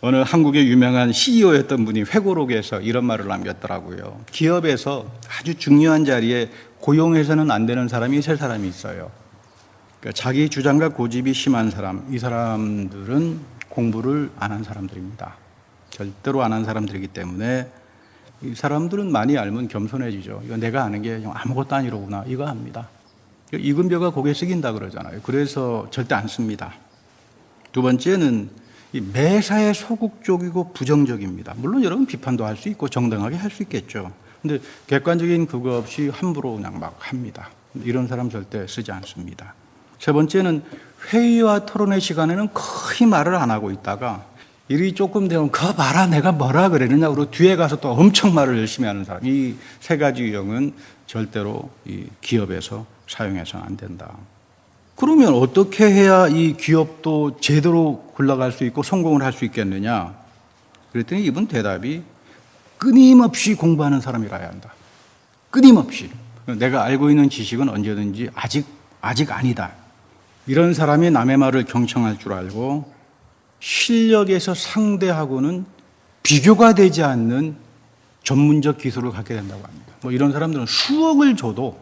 어느 한국의 유명한 CEO였던 분이 회고록에서 이런 말을 남겼더라고요. 기업에서 아주 중요한 자리에 고용해서는 안 되는 사람이 세 사람이 있어요. 그러니까 자기 주장과 고집이 심한 사람, 이 사람들은 공부를 안 한 사람들입니다. 절대로 안 한 사람들이기 때문에 이 사람들은 많이 알면 겸손해지죠. 이거 내가 아는 게 아무것도 아니로구나, 이거 압니다. 익은 벼가 고개 숙인다 그러잖아요. 그래서 절대 안 씁니다. 두 번째는 이 매사에 소극적이고 부정적입니다. 물론 여러분 비판도 할 수 있고 정당하게 할 수 있겠죠. 근데 객관적인 그거 없이 함부로 그냥 막 합니다. 이런 사람 절대 쓰지 않습니다. 세 번째는 회의와 토론의 시간에는 거의 말을 안 하고 있다가 일이 조금 되면 그거 봐라 내가 뭐라 그랬느냐 그러고 뒤에 가서 또 엄청 말을 열심히 하는 사람. 이 세 가지 유형은 절대로 이 기업에서 사용해서는 안 된다. 그러면 어떻게 해야 이 기업도 제대로 굴러갈 수 있고 성공을 할 수 있겠느냐? 그랬더니 이분 대답이 끊임없이 공부하는 사람이라야 한다. 끊임없이. 내가 알고 있는 지식은 언제든지 아직 아니다. 이런 사람이 남의 말을 경청할 줄 알고 실력에서 상대하고는 비교가 되지 않는 전문적 기술을 갖게 된다고 합니다. 뭐 이런 사람들은 수억을 줘도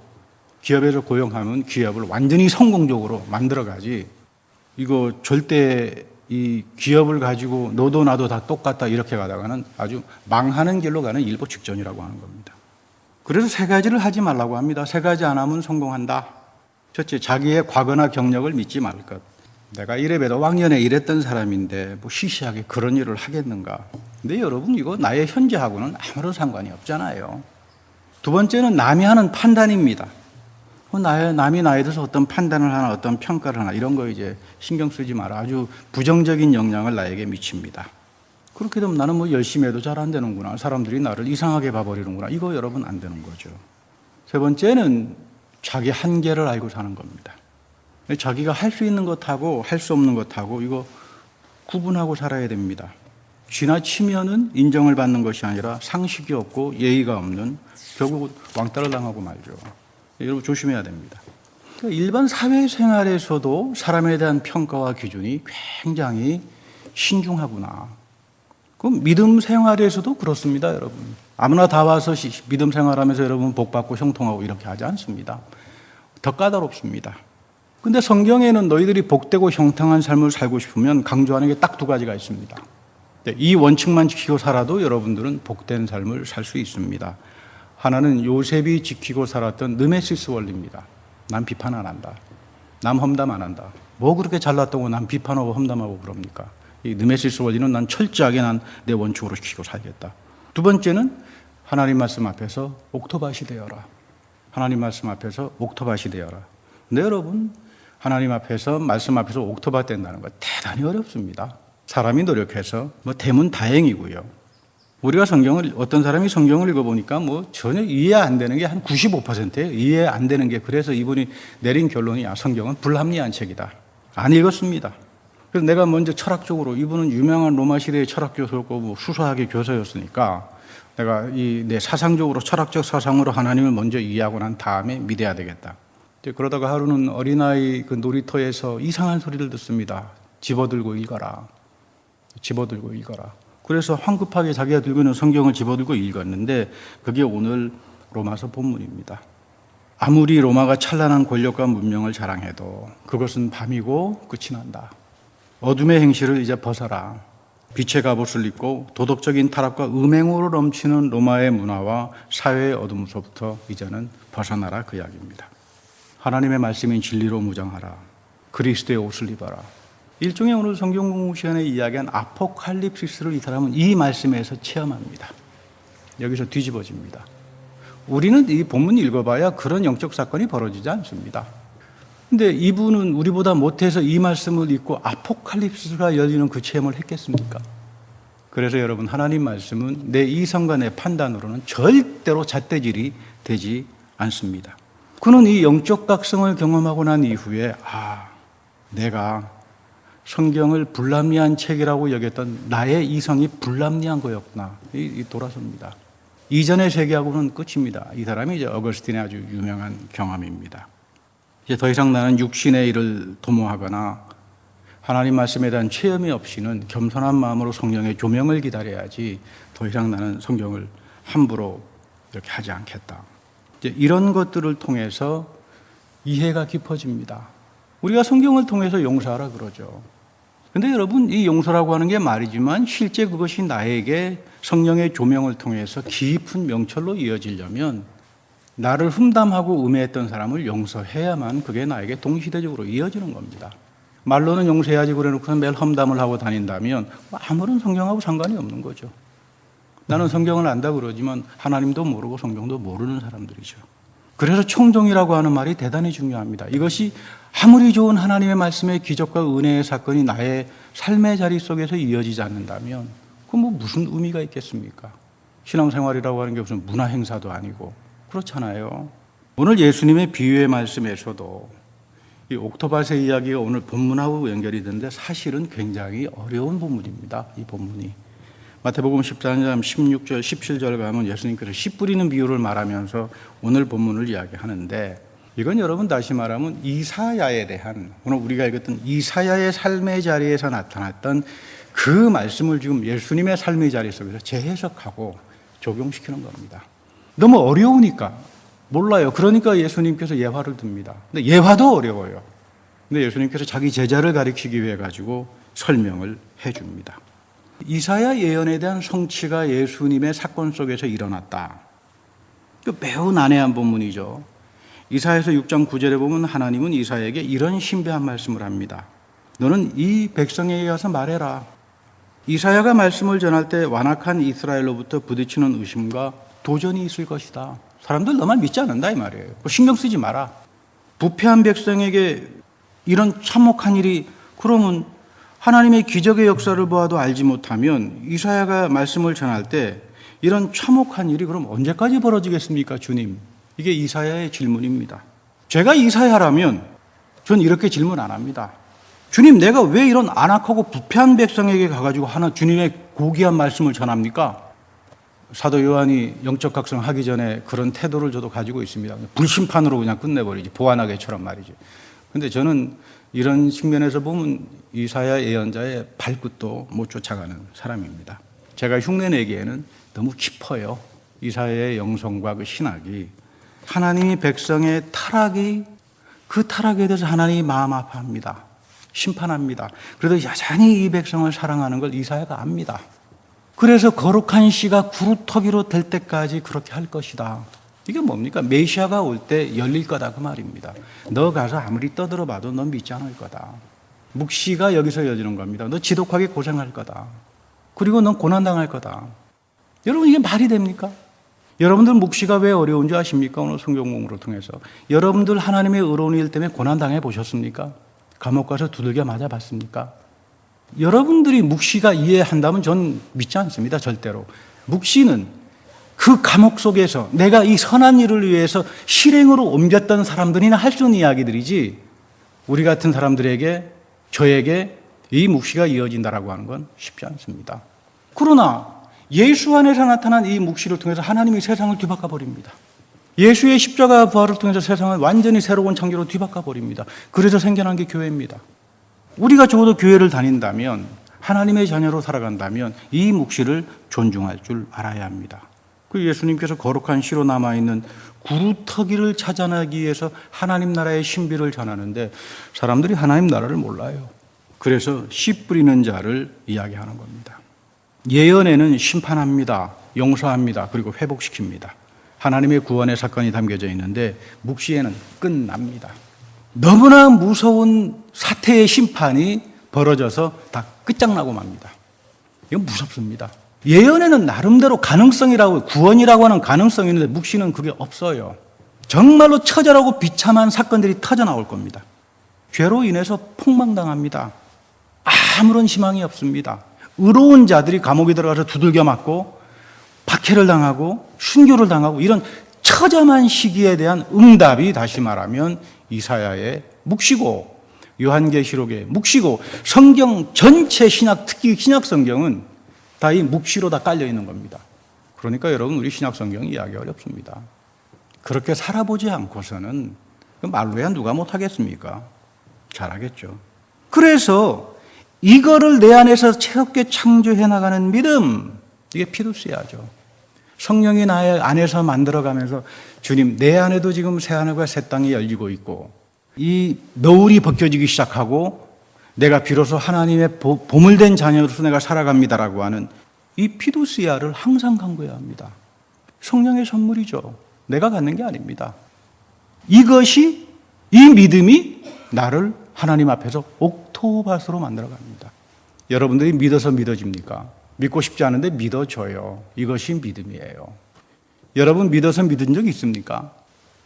기업에서 고용하면 기업을 완전히 성공적으로 만들어가지, 이거 절대 이 기업을 가지고 너도 나도 다 똑같다 이렇게 가다가는 아주 망하는 길로 가는 일보 직전이라고 하는 겁니다. 그래서 세 가지를 하지 말라고 합니다. 세 가지 안 하면 성공한다. 첫째, 자기의 과거나 경력을 믿지 말 것. 내가 이래봬도 왕년에 이랬던 사람인데 뭐 시시하게 그런 일을 하겠는가. 근데 여러분 이거 나의 현재하고는 아무런 상관이 없잖아요. 두 번째는 남이 하는 판단입니다. 남이 나에 대해서 어떤 판단을 하나 어떤 평가를 하나 이런 거 이제 신경 쓰지 마라. 아주 부정적인 영향을 나에게 미칩니다. 그렇게 되면 나는 뭐 열심히 해도 잘 안 되는구나. 사람들이 나를 이상하게 봐버리는구나. 이거 여러분 안 되는 거죠. 세 번째는 자기 한계를 알고 사는 겁니다. 자기가 할 수 있는 것하고 할 수 없는 것하고 이거 구분하고 살아야 됩니다. 지나치면은 인정을 받는 것이 아니라 상식이 없고 예의가 없는, 결국 왕따를 당하고 말죠. 여러분 조심해야 됩니다. 일반 사회생활에서도 사람에 대한 평가와 기준이 굉장히 신중하구나. 그럼 믿음 생활에서도 그렇습니다, 여러분. 아무나 다 와서 믿음 생활하면서 여러분 복받고 형통하고 이렇게 하지 않습니다. 더 까다롭습니다. 근데 성경에는 너희들이 복되고 형통한 삶을 살고 싶으면 강조하는 게 딱 두 가지가 있습니다. 이 원칙만 지키고 살아도 여러분들은 복된 삶을 살 수 있습니다. 하나는 요셉이 지키고 살았던 느메시스 원리입니다. 난 비판 안 한다. 남 험담 안 한다. 뭐 그렇게 잘났다고 난 비판하고 험담하고 그럽니까? 이 느메시스 원리는 난 철저하게 난 내 원칙으로 지키고 살겠다. 두 번째는 하나님 말씀 앞에서 옥토밭이 되어라. 하나님 말씀 앞에서 옥토밭이 되어라. 근데 여러분 하나님 앞에서 말씀 앞에서 옥토밭 된다는 거 대단히 어렵습니다. 사람이 노력해서 뭐 되면 다행이고요. 우리가 어떤 사람이 성경을 읽어보니까 뭐 전혀 이해 안 되는 게 한 95%예요. 이해 안 되는 게. 그래서 이분이 내린 결론이 성경은 불합리한 책이다. 안 읽었습니다. 그래서 내가 먼저 철학적으로, 이분은 유명한 로마 시대의 철학 교수였고 뭐 수사학의 교수였으니까 내가 내 사상적으로 철학적 사상으로 하나님을 먼저 이해하고 난 다음에 믿어야 되겠다. 그러다가 하루는 어린아이 그 놀이터에서 이상한 소리를 듣습니다. 집어들고 읽어라. 집어들고 읽어라. 그래서 황급하게 자기가 들고 있는 성경을 집어들고 읽었는데 그게 오늘 로마서 본문입니다. 아무리 로마가 찬란한 권력과 문명을 자랑해도 그것은 밤이고 끝이 난다. 어둠의 행실을 이제 벗어라. 빛의 갑옷을 입고 도덕적인 타락과 음행으로 넘치는 로마의 문화와 사회의 어둠으로부터 이제는 벗어나라, 그 이야기입니다. 하나님의 말씀인 진리로 무장하라. 그리스도의 옷을 입어라. 일종의 오늘 성경 공부 시간에 이야기한 아포칼립시스를 이 사람은 이 말씀에서 체험합니다. 여기서 뒤집어집니다. 우리는 이 본문 읽어봐야 그런 영적 사건이 벌어지지 않습니다. 근데 이분은 우리보다 못해서 이 말씀을 읽고 아포칼립시스가 열리는 그 체험을 했겠습니까? 그래서 여러분 하나님 말씀은 내 이성과 내 판단으로는 절대로 잣대질이 되지 않습니다. 그는 이 영적 각성을 경험하고 난 이후에 내가 성경을 불합리한 책이라고 여겼던 나의 이성이 불합리한 거였구나. 돌아섭니다. 이전의 세계하고는 끝입니다. 이 사람이 이제 어거스틴의 아주 유명한 경험입니다. 이제 더 이상 나는 육신의 일을 도모하거나 하나님 말씀에 대한 체험이 없이는 겸손한 마음으로 성령의 조명을 기다려야지 더 이상 나는 성경을 함부로 이렇게 하지 않겠다. 이제 이런 것들을 통해서 이해가 깊어집니다. 우리가 성경을 통해서 용서하라 그러죠. 근데 여러분, 이 용서라고 하는 게 말이지만 실제 그것이 나에게 성령의 조명을 통해서 깊은 명철로 이어지려면 나를 흠담하고 음해했던 사람을 용서해야만 그게 나에게 동시대적으로 이어지는 겁니다. 말로는 용서해야지 그래놓고는 매일 험담을 하고 다닌다면 아무런 성경하고 상관이 없는 거죠. 나는 성경을 안다 그러지만 하나님도 모르고 성경도 모르는 사람들이죠. 그래서 청종이라고 하는 말이 대단히 중요합니다. 이것이 아무리 좋은 하나님의 말씀의 기적과 은혜의 사건이 나의 삶의 자리 속에서 이어지지 않는다면 그건 뭐 무슨 의미가 있겠습니까? 신앙생활이라고 하는 게 무슨 문화 행사도 아니고 그렇잖아요. 오늘 예수님의 비유의 말씀에서도 이 옥토밭의 이야기가 오늘 본문하고 연결이 되는데 사실은 굉장히 어려운 본문입니다. 이 본문이. 마태복음 14장 16절 17절 가면 예수님께서 씨 뿌리는 비유를 말하면서 오늘 본문을 이야기하는데 이건 여러분 다시 말하면 이사야에 대한 오늘 우리가 읽었던 이사야의 삶의 자리에서 나타났던 그 말씀을 지금 예수님의 삶의 자리 속에서 재해석하고 적용시키는 겁니다. 너무 어려우니까 몰라요. 그러니까 예수님께서 예화를 듭니다. 근데 예화도 어려워요. 근데 예수님께서 자기 제자를 가리키기 위해 가지고 설명을 해줍니다. 이사야 예언에 대한 성취가 예수님의 사건 속에서 일어났다. 매우 난해한 본문이죠. 이사야서 6장 9절에 보면 하나님은 이사야에게 이런 신비한 말씀을 합니다. 너는 이 백성에게 가서 말해라. 이사야가 말씀을 전할 때 완악한 이스라엘로부터 부딪히는 의심과 도전이 있을 것이다. 사람들 너 말 믿지 않는다 이 말이에요. 신경 쓰지 마라. 부패한 백성에게 이런 참혹한 일이 그러면 하나님의 기적의 역사를 보아도 알지 못하면 이사야가 말씀을 전할 때 이런 참혹한 일이 그럼 언제까지 벌어지겠습니까, 주님? 이게 이사야의 질문입니다. 제가 이사야라면 전 이렇게 질문 안 합니다. 주님, 내가 왜 이런 안악하고 부패한 백성에게 가가지고 하나 주님의 고귀한 말씀을 전합니까? 사도 요한이 영적 각성하기 전에 그런 태도를 저도 가지고 있습니다. 불심판으로 그냥 끝내버리지, 보완하게처럼 말이죠. 근데 저는 이런 측면에서 보면 이사야 예언자의 발끝도 못 쫓아가는 사람입니다. 제가 흉내내기에는 너무 깊어요. 이사야의 영성과 그 신학이. 하나님이 백성의 타락이 그 타락에 대해서 하나님이 마음 아파합니다. 심판합니다. 그래도 여전히 이 백성을 사랑하는 걸 이사야가 압니다. 그래서 거룩한 씨가 구루터기로 될 때까지 그렇게 할 것이다. 이게 뭡니까? 메시아가 올 때 열릴 거다 그 말입니다. 너 가서 아무리 떠들어봐도 넌 믿지 않을 거다. 묵시가 여기서 이어지는 겁니다. 너 지독하게 고생할 거다. 그리고 넌 고난당할 거다. 여러분 이게 말이 됩니까? 여러분들 묵시가 왜 어려운 줄 아십니까? 오늘 성경 공부를 통해서. 여러분들 하나님의 의로운 일 때문에 고난당해 보셨습니까? 감옥 가서 두들겨 맞아 봤습니까? 여러분들이 묵시가 이해한다면 전 믿지 않습니다. 절대로. 묵시는 그 감옥 속에서 내가 이 선한 일을 위해서 실행으로 옮겼던 사람들이나 할 수 있는 이야기들이지 우리 같은 사람들에게 저에게 이 묵시가 이어진다라고 하는 건 쉽지 않습니다. 그러나 예수 안에서 나타난 이 묵시를 통해서 하나님이 세상을 뒤바꿔 버립니다. 예수의 십자가 부활을 통해서 세상을 완전히 새로운 창조로 뒤바꿔 버립니다. 그래서 생겨난 게 교회입니다. 우리가 적어도 교회를 다닌다면 하나님의 자녀로 살아간다면 이 묵시를 존중할 줄 알아야 합니다. 그 예수님께서 거룩한 씨로 남아있는 구루터기를 찾아내기 위해서 하나님 나라의 신비를 전하는데 사람들이 하나님 나라를 몰라요. 그래서 씨 뿌리는 자를 이야기하는 겁니다. 예언에는 심판합니다. 용서합니다. 그리고 회복시킵니다. 하나님의 구원의 사건이 담겨져 있는데 묵시에는 끝납니다. 너무나 무서운 사태의 심판이 벌어져서 다 끝장나고 맙니다. 이건 무섭습니다. 예언에는 나름대로 가능성이라고 구원이라고 하는 가능성이 있는데 묵시는 그게 없어요. 정말로 처절하고 비참한 사건들이 터져 나올 겁니다. 죄로 인해서 폭망당합니다. 아무런 희망이 없습니다. 의로운 자들이 감옥에 들어가서 두들겨 맞고 박해를 당하고 순교를 당하고 이런 처참한 시기에 대한 응답이 다시 말하면 이사야의 묵시고 요한계시록의 묵시고 성경 전체 신약 특히 신약 성경은 다 이 묵시로 다 깔려 있는 겁니다. 그러니까 여러분 우리 신약 성경 이해하기 어렵습니다. 그렇게 살아보지 않고서는 말로야 누가 못하겠습니까? 잘하겠죠. 그래서 이거를 내 안에서 새롭게 창조해 나가는 믿음, 이게 피두스야죠. 성령이 나의 안에서 만들어가면서 주님, 내 안에도 지금 새하늘과 새 땅이 열리고 있고 이 너울이 벗겨지기 시작하고 내가 비로소 하나님의 보물된 자녀로서 내가 살아갑니다라고 하는 이 피두스야를 항상 간구해야 합니다. 성령의 선물이죠. 내가 갖는 게 아닙니다. 이 믿음이 나를 하나님 앞에서 옥토밭으로 만들어갑니다. 여러분들이 믿어서 믿어집니까? 믿고 싶지 않은데 믿어줘요. 이것이 믿음이에요. 여러분 믿어서 믿은 적 있습니까?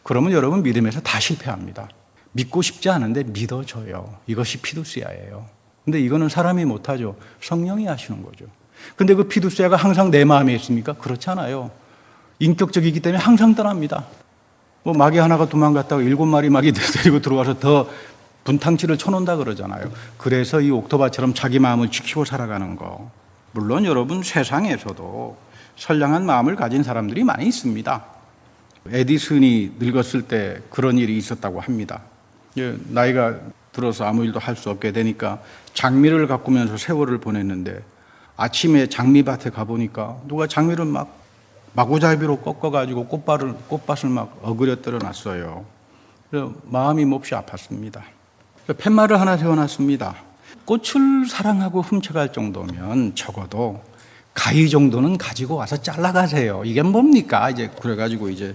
그러면 여러분 믿음에서 다 실패합니다. 믿고 싶지 않은데 믿어줘요. 이것이 피두스야예요. 근데 이거는 사람이 못하죠. 성령이 하시는 거죠. 근데 그 피두스야가 항상 내 마음에 있습니까? 그렇지 않아요. 인격적이기 때문에 항상 떠납니다. 뭐 마귀 하나가 도망갔다고 7마리 마귀 데리고 들어와서 더 분탕치를 쳐놓는다 그러잖아요. 그래서 이 옥토바처럼 자기 마음을 지키고 살아가는 거. 물론 여러분 세상에서도 선량한 마음을 가진 사람들이 많이 있습니다. 에디슨이 늙었을 때 그런 일이 있었다고 합니다. 나이가 들어서 아무 일도 할 수 없게 되니까 장미를 가꾸면서 세월을 보냈는데 아침에 장미밭에 가보니까 누가 장미를 막 마구잡이로 꺾어가지고 꽃밭을 막 어그려뜨려 놨어요. 그래서 마음이 몹시 아팠습니다. 팻말을 하나 세워놨습니다. 꽃을 사랑하고 훔쳐갈 정도면 적어도 가위 정도는 가지고 와서 잘라가세요. 이게 뭡니까? 이제 그래가지고 이제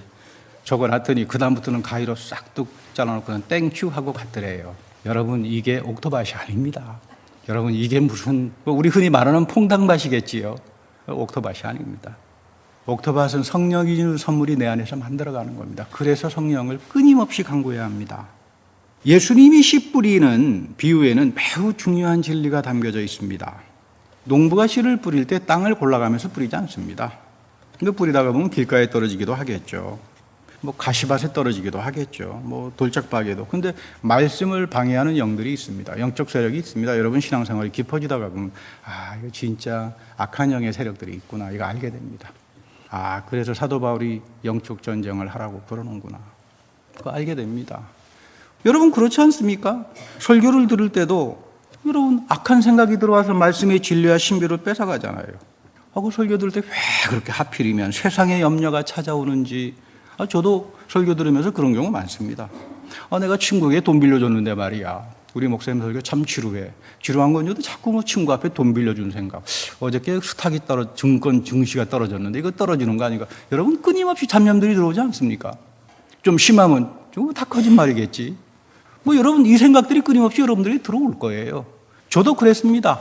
적어놨더니 그다음부터는 가위로 싹둑 잘라놓고 그냥 땡큐 하고 갔더래요. 여러분 이게 옥토밭이 아닙니다. 여러분 이게 무슨 우리 흔히 말하는 퐁당밭이겠지요. 옥토밭이 아닙니다. 옥토밭은 성령이 주는 선물이 내 안에서 만들어가는 겁니다. 그래서 성령을 끊임없이 간구해야 합니다. 예수님이 씨 뿌리는 비유에는 매우 중요한 진리가 담겨져 있습니다. 농부가 씨를 뿌릴 때 땅을 골라가면서 뿌리지 않습니다. 근데 뿌리다가 보면 길가에 떨어지기도 하겠죠. 뭐 가시밭에 떨어지기도 하겠죠. 뭐 돌짝박에도. 근데 말씀을 방해하는 영들이 있습니다. 영적 세력이 있습니다. 여러분 신앙생활이 깊어지다가 보면 이거 진짜 악한 영의 세력들이 있구나. 이거 알게 됩니다. 그래서 사도 바울이 영적 전쟁을 하라고 그러는구나. 그거 알게 됩니다. 여러분 그렇지 않습니까? 설교를 들을 때도 여러분 악한 생각이 들어와서 말씀의 진리와 신비를 뺏어가잖아요. 그 설교 들을 때 왜 그렇게 하필이면 세상의 염려가 찾아오는지 저도 설교 들으면서 그런 경우 많습니다. 내가 친구에게 돈 빌려줬는데 말이야. 우리 목사님 설교 참 지루해. 지루한 건 저도 자꾸 뭐 친구 앞에 돈 빌려준 생각. 어저께 스탁이 증시가 떨어졌는데 이거 떨어지는 거 아닌가. 여러분 끊임없이 잡념들이 들어오지 않습니까? 좀 심하면 다 거짓말이겠지. 여러분 이 생각들이 끊임없이 여러분들이 들어올 거예요. 저도 그랬습니다.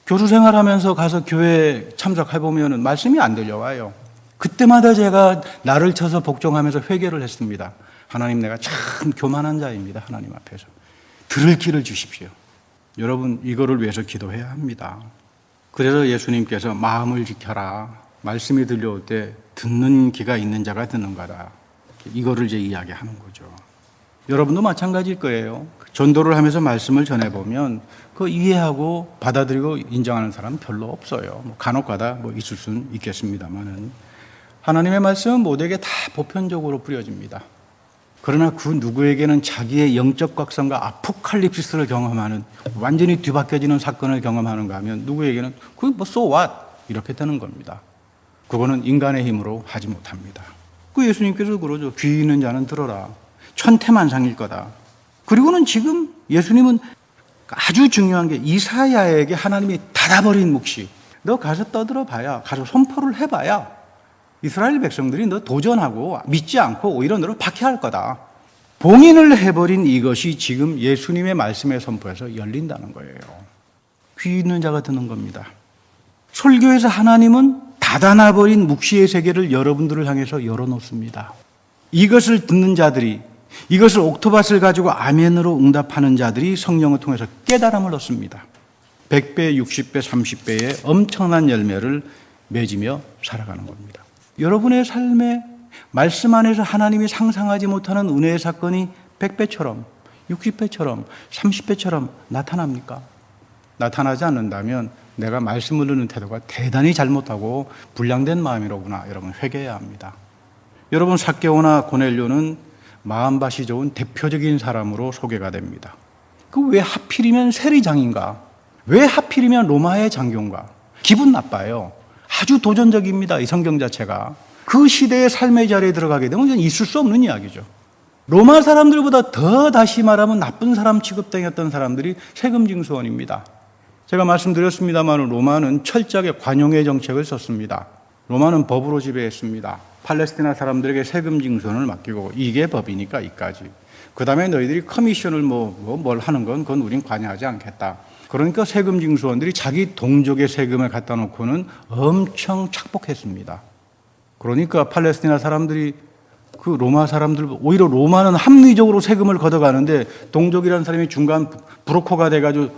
교수 생활하면서 가서 교회에 참석해보면 말씀이 안 들려와요. 그때마다 제가 나를 쳐서 복종하면서 회개를 했습니다. 하나님 내가 참 교만한 자입니다. 하나님 앞에서. 들을 길을 주십시오. 여러분 이거를 위해서 기도해야 합니다. 그래서 예수님께서 마음을 지켜라. 말씀이 들려올 때 듣는 귀가 있는 자가 듣는 거다. 이거를 이제 이야기하는 거죠. 여러분도 마찬가지일 거예요. 전도를 하면서 말씀을 전해보면 그 이해하고 받아들이고 인정하는 사람은 별로 없어요. 간혹가다 있을 수는 있겠습니다만은 하나님의 말씀은 모두에게 다 보편적으로 뿌려집니다. 그러나 그 누구에게는 자기의 영적 각성과 아포칼립시스를 경험하는 완전히 뒤바뀌어지는 사건을 경험하는가 하면 누구에게는 그게 so what? 이렇게 되는 겁니다. 그거는 인간의 힘으로 하지 못합니다. 그 예수님께서 그러죠. 귀 있는 자는 들어라. 천태만상일 거다. 그리고는 지금 예수님은 아주 중요한 게 이사야에게 하나님이 닫아버린 묵시. 너 가서 떠들어봐야, 가서 선포를 해봐야 이스라엘 백성들이 너 도전하고 믿지 않고 오히려 너를 박해할 거다. 봉인을 해버린 이것이 지금 예수님의 말씀의 선포에서 열린다는 거예요. 귀 있는 자가 듣는 겁니다. 설교에서 하나님은 닫아놔버린 묵시의 세계를 여러분들을 향해서 열어놓습니다. 이것을 듣는 자들이, 이것을 옥토밭을 가지고 아멘으로 응답하는 자들이 성령을 통해서 깨달음을 얻습니다. 100배, 60배, 30배의 엄청난 열매를 맺으며 살아가는 겁니다. 여러분의 삶에 말씀 안에서 하나님이 상상하지 못하는 은혜의 사건이 100배처럼, 60배처럼, 30배처럼 나타납니까? 나타나지 않는다면 내가 말씀을 듣는 태도가 대단히 잘못하고 불량된 마음이로구나. 여러분 회개해야 합니다. 여러분 삭개오나 고넬료는 마음밭이 좋은 대표적인 사람으로 소개가 됩니다. 그 왜 하필이면 세리장인가? 왜 하필이면 로마의 장교인가? 기분 나빠요. 아주 도전적입니다. 이 성경 자체가. 그 시대의 삶의 자리에 들어가게 되면 이건 있을 수 없는 이야기죠. 로마 사람들보다 더 다시 말하면 나쁜 사람 취급당했던 사람들이 세금 징수원입니다. 제가 말씀드렸습니다만 로마는 철저하게 관용의 정책을 썼습니다. 로마는 법으로 지배했습니다. 팔레스티나 사람들에게 세금 징수원을 맡기고 이게 법이니까 이까지. 그 다음에 너희들이 커미션을 뭘 하는 건 그건 우린 관여하지 않겠다. 그러니까 세금 징수원들이 자기 동족의 세금을 갖다 놓고는 엄청 착복했습니다. 그러니까 팔레스티나 사람들이 그 로마 사람들, 오히려 로마는 합리적으로 세금을 걷어가는데 동족이라는 사람이 중간 브로커가 돼가지고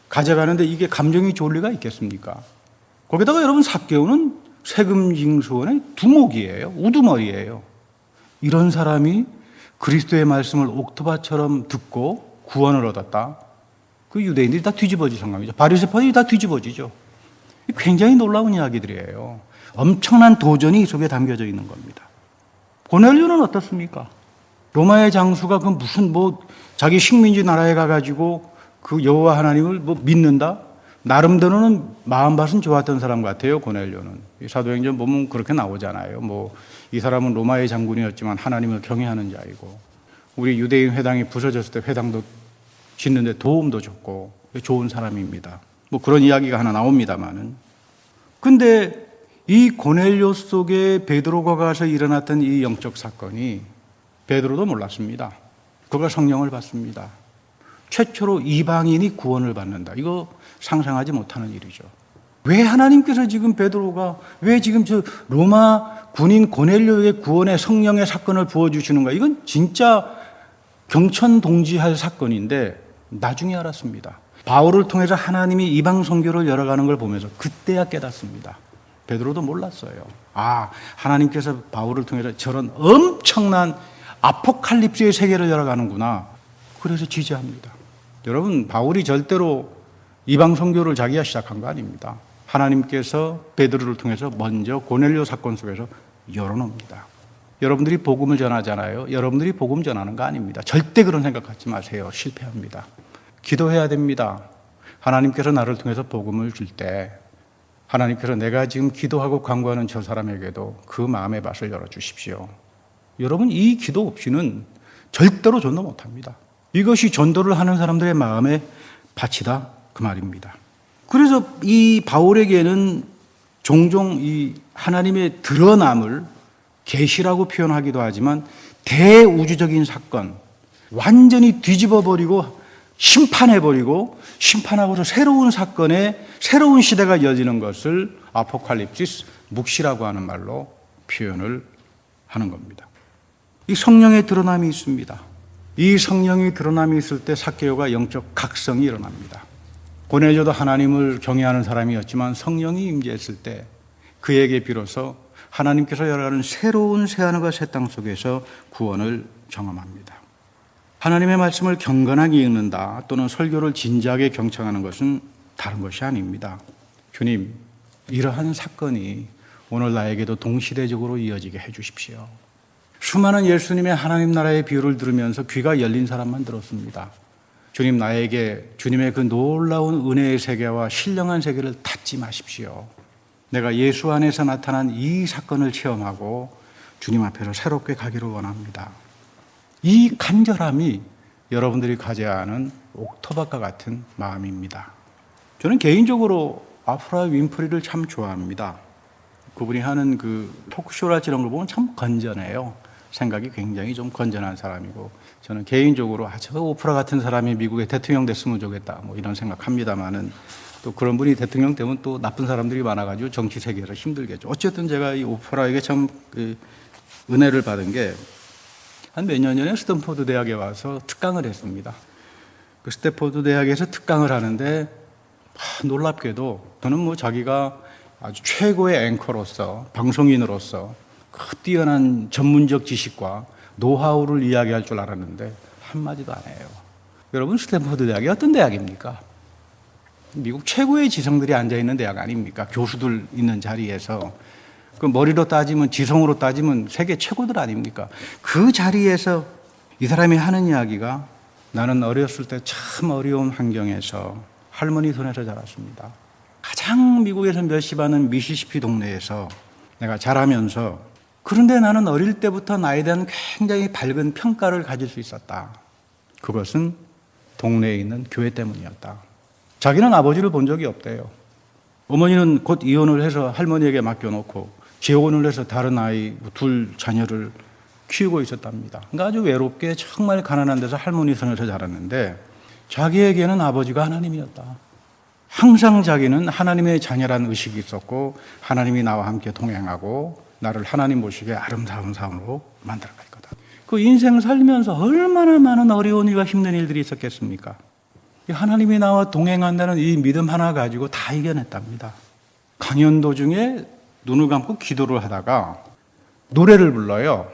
가져가는데 이게 감정이 좋을 리가 있겠습니까? 거기다가 여러분 삭개오는 세금 징수원의 두목이에요. 우두머리예요. 이런 사람이 그리스도의 말씀을 옥토바처럼 듣고 구원을 얻었다. 그 유대인들이 다 뒤집어진 상황이죠. 바리새파들이 다 뒤집어지죠. 굉장히 놀라운 이야기들이에요. 엄청난 도전이 이 속에 담겨져 있는 겁니다. 고넬료는 어떻습니까? 로마의 장수가 그 무슨 자기 식민지 나라에 가가지고 그 여호와 하나님을 믿는다? 나름대로는 마음밭은 좋았던 사람 같아요. 고넬료는 사도행전 보면 그렇게 나오잖아요. 이 사람은 로마의 장군이었지만 하나님을 경외하는 자이고 우리 유대인 회당이 부서졌을 때 회당도 짓는데 도움도 줬고 좋은 사람입니다. 그런 이야기가 하나 나옵니다만은. 근데 이 고넬료 속에 베드로가 가서 일어났던 이 영적 사건이 베드로도 몰랐습니다. 그가 성령을 받습니다. 최초로 이방인이 구원을 받는다. 이거 상상하지 못하는 일이죠. 왜 하나님께서 지금 베드로가 왜 지금 저 로마 군인 고넬료의 구원의 성령의 사건을 부어주시는가? 이건 진짜 경천동지할 사건인데 나중에 알았습니다. 바울을 통해서 하나님이 이방 선교를 열어가는 걸 보면서 그때야 깨닫습니다. 베드로도 몰랐어요. 하나님께서 바울을 통해서 저런 엄청난 아포칼립스의 세계를 열어가는구나. 그래서 지지합니다. 여러분, 바울이 절대로 이방 선교를 자기가 시작한 거 아닙니다. 하나님께서 베드로를 통해서 먼저 고넬료 사건 속에서 열어놓습니다. 여러분들이 복음을 전하잖아요. 여러분들이 복음 전하는 거 아닙니다. 절대 그런 생각하지 마세요. 실패합니다. 기도해야 됩니다. 하나님께서 나를 통해서 복음을 줄 때 하나님께서 내가 지금 기도하고 간구하는 저 사람에게도 그 마음의 밭을 열어주십시오. 여러분, 이 기도 없이는 절대로 전도 못합니다. 이것이 전도를 하는 사람들의 마음의 밭이다 그 말입니다. 그래서 이 바울에게는 종종 이 하나님의 드러남을 계시라고 표현하기도 하지만 대우주적인 사건, 완전히 뒤집어버리고 심판해버리고 심판하고서 새로운 사건에 새로운 시대가 이어지는 것을 아포칼립시스, 묵시라고 하는 말로 표현을 하는 겁니다. 이 성령의 드러남이 있습니다. 이 성령의 드러남이 있을 때 삭개오가 영적 각성이 일어납니다. 고넬료도 하나님을 경외하는 사람이었지만 성령이 임재했을 때 그에게 비로소 하나님께서 열어가는 새로운 새하늘과 새 땅 속에서 구원을 경험합니다. 하나님의 말씀을 경건하게 읽는다 또는 설교를 진지하게 경청하는 것은 다른 것이 아닙니다. 주님, 이러한 사건이 오늘 나에게도 동시대적으로 이어지게 해 주십시오. 수많은 예수님의 하나님 나라의 비유를 들으면서 귀가 열린 사람만 들었습니다. 주님, 나에게 주님의 그 놀라운 은혜의 세계와 신령한 세계를 닫지 마십시오. 내가 예수 안에서 나타난 이 사건을 체험하고 주님 앞에서 새롭게 가기를 원합니다. 이 간절함이 여러분들이 가져야 하는 옥토바과 같은 마음입니다. 저는 개인적으로 오프라 윈프리를 참 좋아합니다. 그분이 하는 그 토크쇼랄지 이런 걸 보면 참 건전해요. 생각이 굉장히 좀 건전한 사람이고 저는 개인적으로 저 오프라 같은 사람이 미국의 대통령 됐으면 좋겠다 이런 생각합니다만은 또 그런 분이 대통령 되면 또 나쁜 사람들이 많아가지고 정치 세계에서 힘들겠죠. 어쨌든 제가 이 오프라에게 참 은혜를 받은 게 한 몇 년 전에 스탠포드 대학에 와서 특강을 했습니다. 그 스탠포드 대학에서 특강을 하는데 놀랍게도 저는 자기가 아주 최고의 앵커로서 방송인으로서 그 뛰어난 전문적 지식과 노하우를 이야기할 줄 알았는데 한마디도 안 해요. 여러분, 스탠포드 대학이 어떤 대학입니까? 미국 최고의 지성들이 앉아있는 대학 아닙니까? 교수들 있는 자리에서 그 머리로 따지면 지성으로 따지면 세계 최고들 아닙니까? 그 자리에서 이 사람이 하는 이야기가 나는 어렸을 때 참 어려운 환경에서 할머니 손에서 자랐습니다. 가장 미국에서 멸시받는 미시시피 동네에서 내가 자라면서, 그런데 나는 어릴 때부터 나에 대한 굉장히 밝은 평가를 가질 수 있었다. 그것은 동네에 있는 교회 때문이었다. 자기는 아버지를 본 적이 없대요. 어머니는 곧 이혼을 해서 할머니에게 맡겨놓고 재혼을 해서 다른 아이 둘 자녀를 키우고 있었답니다. 그러니까 아주 외롭게 정말 가난한 데서 할머니 손에서 자랐는데, 자기에게는 아버지가 하나님이었다. 항상 자기는 하나님의 자녀라는 의식이 있었고, 하나님이 나와 함께 동행하고 나를 하나님 보시기에 아름다운 삶으로 만들어갈 거다. 그 인생 살면서 얼마나 많은 어려운 일과 힘든 일들이 있었겠습니까? 하나님이 나와 동행한다는 이 믿음 하나 가지고 다 이겨냈답니다. 강연 도중에 눈을 감고 기도를 하다가 노래를 불러요.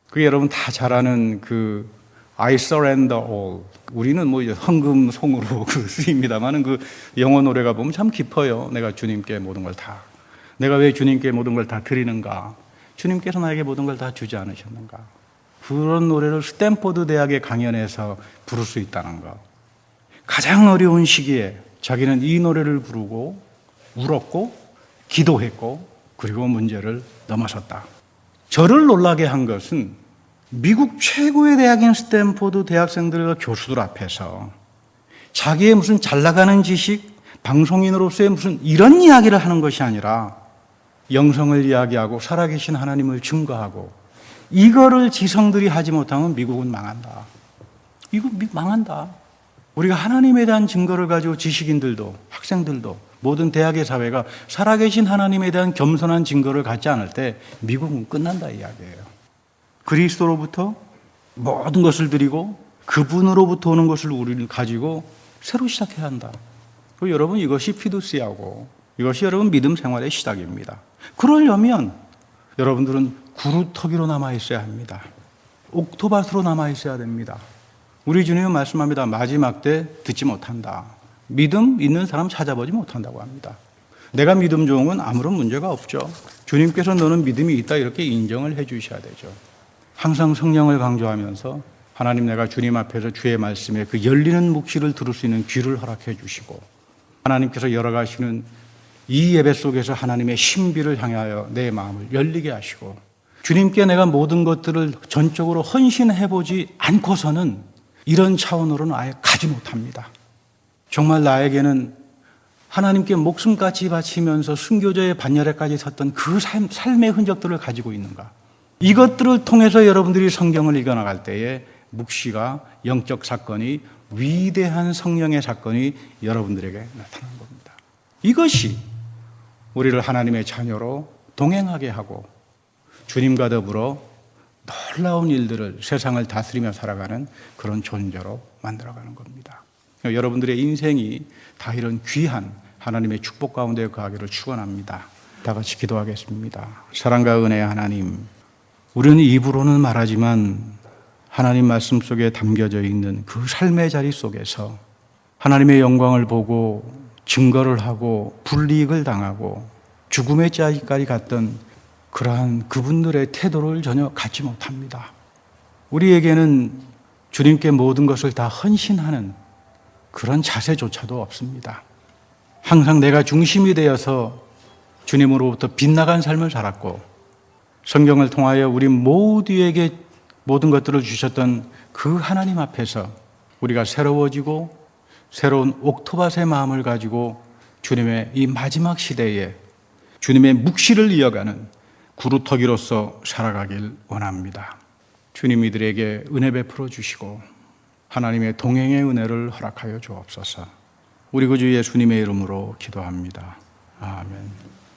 그게 여러분 다 잘 아는 그 I surrender all. 우리는 뭐 헌금송으로 쓰입니다만은 그 영어 노래가 보면 참 깊어요. 내가 주님께 모든 걸 다. 내가 왜 주님께 모든 걸 다 드리는가? 주님께서 나에게 모든 걸 다 주지 않으셨는가? 그런 노래를 스탠포드 대학의 강연에서 부를 수 있다는 거. 가장 어려운 시기에 자기는 이 노래를 부르고 울었고 기도했고 그리고 문제를 넘어섰다. 저를 놀라게 한 것은 미국 최고의 대학인 스탠포드 대학생들과 교수들 앞에서 자기의 무슨 잘 나가는 지식, 방송인으로서의 무슨 이런 이야기를 하는 것이 아니라 영성을 이야기하고 살아계신 하나님을 증거하고, 이거를 지성들이 하지 못하면 미국은 망한다. 미국 망한다. 우리가 하나님에 대한 증거를 가지고 지식인들도 학생들도 모든 대학의 사회가 살아계신 하나님에 대한 겸손한 증거를 갖지 않을 때 미국은 끝난다 이야기예요. 그리스도로부터 모든 것을 드리고 그분으로부터 오는 것을 우리는 가지고 새로 시작해야 한다. 여러분, 이것이 피두시하고 이것이 여러분 믿음 생활의 시작입니다. 그러려면 여러분들은 구루터기로 남아있어야 합니다. 옥토밭으로 남아있어야 됩니다. 우리 주님은 말씀합니다. 마지막 때 듣지 못한다. 믿음 있는 사람 찾아보지 못한다고 합니다. 내가 믿음 좋은 건 아무런 문제가 없죠. 주님께서 너는 믿음이 있다 이렇게 인정을 해 주셔야 되죠. 항상 성령을 강조하면서 하나님, 내가 주님 앞에서 주의 말씀에 그 열리는 묵시를 들을 수 있는 귀를 허락해 주시고, 하나님께서 열어가시는 이 예배 속에서 하나님의 신비를 향하여 내 마음을 열리게 하시고, 주님께 내가 모든 것들을 전적으로 헌신해보지 않고서는 이런 차원으로는 아예 가지 못합니다. 정말 나에게는 하나님께 목숨같이 바치면서 순교자의 반열에까지 섰던 그 삶의 흔적들을 가지고 있는가? 이것들을 통해서 여러분들이 성경을 읽어나갈 때에 묵시가, 영적 사건이, 위대한 성령의 사건이 여러분들에게 나타나는 겁니다. 이것이 우리를 하나님의 자녀로 동행하게 하고 주님과 더불어 놀라운 일들을, 세상을 다스리며 살아가는 그런 존재로 만들어가는 겁니다. 여러분들의 인생이 다 이런 귀한 하나님의 축복 가운데 거하기를 축원합니다. 다 같이 기도하겠습니다. 사랑과 은혜의 하나님, 우리는 입으로는 말하지만 하나님 말씀 속에 담겨져 있는 그 삶의 자리 속에서 하나님의 영광을 보고 증거를 하고 불이익을 당하고 죽음의 자리까지 갔던 그러한 그분들의 태도를 전혀 갖지 못합니다. 우리에게는 주님께 모든 것을 다 헌신하는 그런 자세조차도 없습니다. 항상 내가 중심이 되어서 주님으로부터 빗나간 삶을 살았고, 성경을 통하여 우리 모두에게 모든 것들을 주셨던 그 하나님 앞에서 우리가 새로워지고 새로운 옥토밭의 마음을 가지고 주님의 이 마지막 시대에 주님의 묵시를 이어가는 구루터기로서 살아가길 원합니다. 주님, 이들에게 은혜 베풀어 주시고 하나님의 동행의 은혜를 허락하여 주옵소서. 우리 구주 예수님의 이름으로 기도합니다. 아멘.